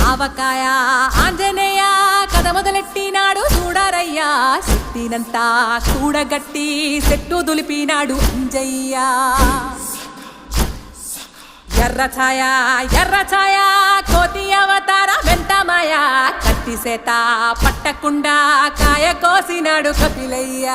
ఆవకాయ ఆంజనేయ కథ మొదలెట్టినాడు చూడరయ్యా శక్తినంతా కూడగట్టి చెట్టు దులిపినాడు అంజయ్య ఎర్ర ఛాయ కోతి అవతార వెంటమాయ కత్తి సేత పట్టకుండా కాయ కోసినాడు కపిలయ్య